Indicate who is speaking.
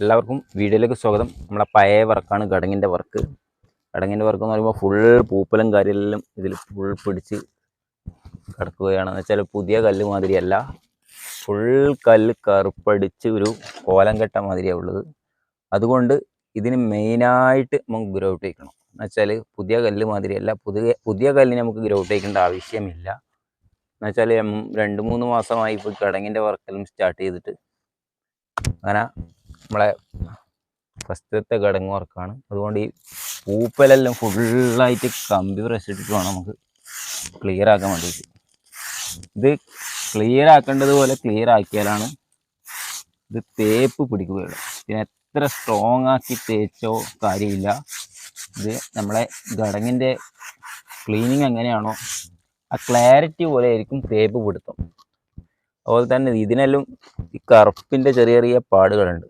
Speaker 1: എല്ലാവർക്കും വീഡിയോയിലേക്ക് സ്വാഗതം. നമ്മളെ പഴയ വർക്കാണ് ഗടങ്ങിൻ്റെ വർക്ക്. ഗടങ്ങിൻ്റെ വർക്ക് എന്ന് പറയുമ്പോൾ ഫുൾ പൂപ്പലും കാര്യമെല്ലാം ഇതിൽ ഫുൾ പിടിച്ച് കിടക്കുകയാണെന്ന് വെച്ചാൽ പുതിയ കല്ല് മാതിരിയല്ല, ഫുൾ കല്ല് കറുപ്പടിച്ച് ഒരു കോലം കെട്ട മാതിരിയാണ് ഉള്ളത്. അതുകൊണ്ട് ഇതിന് മെയിനായിട്ട് നമുക്ക് ഗ്രൗട്ട് വയ്ക്കണം എന്ന് വെച്ചാൽ പുതിയ കല്ല് മാതിരിയല്ല. പുതിയ കല്ലിന് നമുക്ക് ഗ്രൗട്ട് വയ്ക്കേണ്ട ആവശ്യമില്ല. എന്ന് വെച്ചാൽ 2-3 മാസമായി ഇപ്പോൾ ഗടങ്ങിൻ്റെ വർക്കെല്ലാം സ്റ്റാർട്ട് ചെയ്തിട്ട്. അങ്ങനെ നമ്മളെ ഫസ്റ്റത്തെ ഗടങ്ങ് വർക്കാണ്. അതുകൊണ്ട് ഈ പൂപ്പലെല്ലാം ഫുള്ളായിട്ട് കമ്പി പ്രസ് ഇട്ടിട്ട് വേണം നമുക്ക് ക്ലിയർ ആക്കാൻ വേണ്ടിയിട്ട്. ഇത് ക്ലിയർ ആക്കേണ്ടതുപോലെ ക്ലിയർ ആക്കിയാലാണ് ഇത് തേപ്പ് പിടിക്കുകയുള്ളൂ. പിന്നെ എത്ര സ്ട്രോങ് ആക്കി തേച്ചോ കാര്യമില്ല. ഇത് നമ്മളെ ഗടങ്ങിൻ്റെ ക്ലീനിങ് എങ്ങനെയാണോ ആ ക്ലാരിറ്റി പോലെ ആയിരിക്കും തേപ്പ് പിടുത്തം. അതുപോലെ തന്നെ ഇതിനെല്ലാം ഈ കറുപ്പിൻ്റെ ചെറിയ ചെറിയ പാടുകളുണ്ട്.